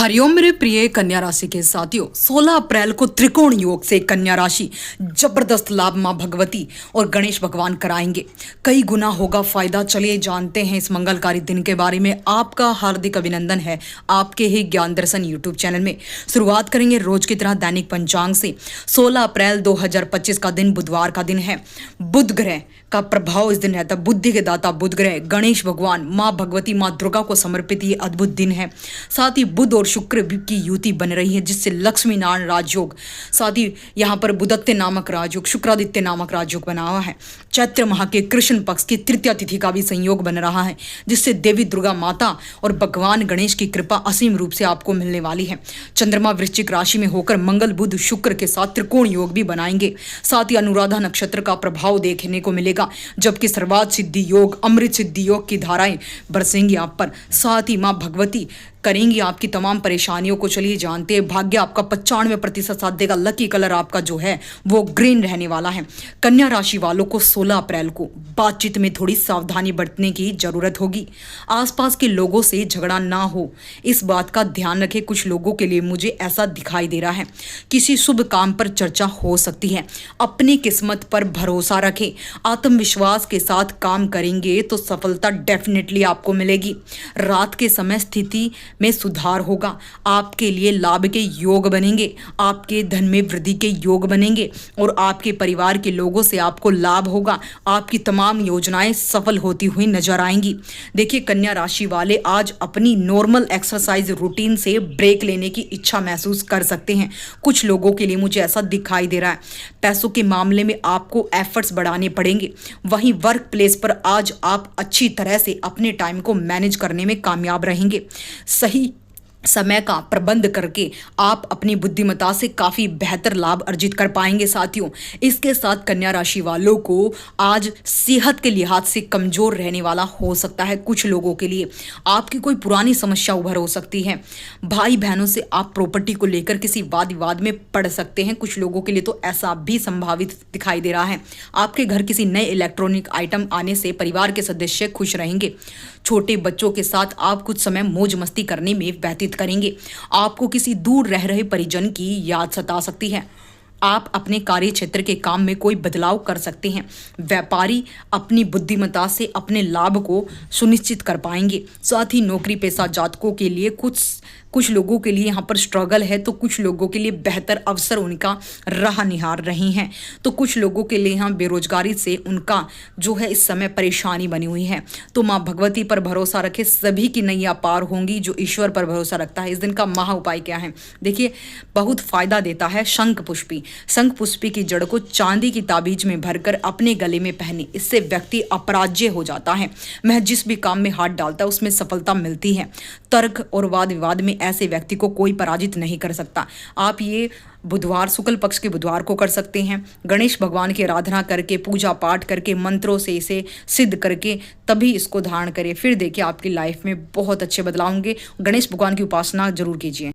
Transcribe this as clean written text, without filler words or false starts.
हरिओम मेरे प्रिय कन्या राशि के साथियों, 16 अप्रैल को त्रिकोण योग से कन्या राशि जबरदस्त लाभ मां भगवती और गणेश भगवान कराएंगे। कई गुना होगा फायदा। चलिए जानते हैं इस मंगलकारी दिन के बारे में। आपका हार्दिक अभिनंदन है आपके ही ज्ञान दर्शन यूट्यूब चैनल में। शुरुआत करेंगे रोज की तरह दैनिक पंचांग से। 16 अप्रैल 2025 का दिन बुधवार का दिन है। बुध ग्रह का प्रभाव इस दिन रहता है। बुद्धि के दाता बुध ग्रह गणेश भगवान, मां भगवती, मां दुर्गा को समर्पित ये अद्भुत दिन है। साथ ही बुध और शुक्र की युति बन रही है, जिससे लक्ष्मी नारायण राजयोग, साथ ही यहाँ पर बुधत्य नामक राजयोग, शुक्रादित्य नामक राजयोग बना हुआ है। चैत्र माह के कृष्ण पक्ष की तृतीया तिथि का भी संयोग बन रहा है, जिससे देवी दुर्गा माता और भगवान गणेश की कृपा असीम रूप से आपको मिलने वाली है। चंद्रमा वृश्चिक राशि में होकर मंगल बुध शुक्र के साथ त्रिकोण योग भी बनाएंगे। साथ ही अनुराधा नक्षत्र का प्रभाव देखने को मिलेगा, जबकि सर्वार्थ सिद्धि योग, अमृत सिद्धि योग की धाराएं बरसेंगी आप पर। साथ ही मां भगवती करेंगी आपकी तमाम परेशानियों को। चलिए जानते हैं। भाग्य आपका 95% साथ देगा। लकी कलर आपका जो है वो ग्रीन रहने वाला है। कन्या राशि वालों को 16 अप्रैल को बातचीत में थोड़ी सावधानी बरतने की जरूरत होगी। आसपास के लोगों से झगड़ा ना हो, इस बात का ध्यान रखें। कुछ लोगों के लिए मुझे ऐसा दिखाई दे रहा है किसी शुभ काम पर चर्चा हो सकती है। अपनी किस्मत पर भरोसा रखें। आत्मविश्वास के साथ काम करेंगे तो सफलता डेफिनेटली आपको मिलेगी। रात के समय स्थिति में सुधार होगा। आपके लिए लाभ के योग बनेंगे, आपके धन में वृद्धि के योग बनेंगे और आपके परिवार के लोगों से आपको लाभ होगा। आपकी तमाम योजनाएं सफल होती हुई नजर आएंगी। देखिए कन्या राशि वाले आज अपनी नॉर्मल एक्सरसाइज रूटीन से ब्रेक लेने की इच्छा महसूस कर सकते हैं। कुछ लोगों के लिए मुझे ऐसा दिखाई दे रहा है। पैसों के मामले में आपको एफर्ट्स बढ़ाने पड़ेंगे। वहीं वर्क प्लेस पर आज आप अच्छी तरह से अपने टाइम को मैनेज करने में कामयाब रहेंगे। सही समय का प्रबंध करके आप अपनी बुद्धिमत्ता से काफ़ी बेहतर लाभ अर्जित कर पाएंगे साथियों। इसके साथ कन्या राशि वालों को आज सेहत के लिहाज से कमज़ोर रहने वाला हो सकता है। कुछ लोगों के लिए आपकी कोई पुरानी समस्या उभर हो सकती है। भाई बहनों से आप प्रॉपर्टी को लेकर किसी वाद विवाद में पड़ सकते हैं। कुछ लोगों के लिए तो ऐसा भी संभावित दिखाई दे रहा है। आपके घर किसी नए इलेक्ट्रॉनिक आइटम आने से परिवार के सदस्य खुश रहेंगे। छोटे बच्चों के साथ आप कुछ समय मौज मस्ती करने में व्यतीत करेंगे। आपको किसी दूर रह रहे परिजन की याद सता सकती है। आप अपने कार्य क्षेत्र के काम में कोई बदलाव कर सकते हैं। व्यापारी अपनी बुद्धिमत्ता से अपने लाभ को सुनिश्चित कर पाएंगे। साथ ही नौकरी पेशा जातकों के लिए कुछ लोगों के लिए यहाँ पर स्ट्रगल है, तो कुछ लोगों के लिए बेहतर अवसर उनका राह निहार रहे हैं। तो कुछ लोगों के लिए यहाँ बेरोजगारी से उनका जो है इस समय परेशानी बनी हुई है। तो माँ भगवती पर भरोसा रखे, सभी की नैया पार होंगी जो ईश्वर पर भरोसा रखता है। इस दिन का महा उपाय क्या है? देखिए बहुत फायदा देता है शंख पुष्पी। शंख पुष्पी की जड़ को चांदी की ताबीज में भरकर अपने गले में पहने। इससे व्यक्ति अपराज्य हो जाता है। वह जिस भी काम में हाथ डालता है उसमें सफलता मिलती है। तर्क और वाद विवाद में ऐसे व्यक्ति को कोई पराजित नहीं कर सकता। आप ये बुधवार, शुक्ल पक्ष के बुधवार को कर सकते हैं। गणेश भगवान की आराधना करके, पूजा पाठ करके, मंत्रों से इसे सिद्ध करके तभी इसको धारण करें। फिर देखिए आपकी लाइफ में बहुत अच्छे बदलाव होंगे। गणेश भगवान की उपासना जरूर कीजिए।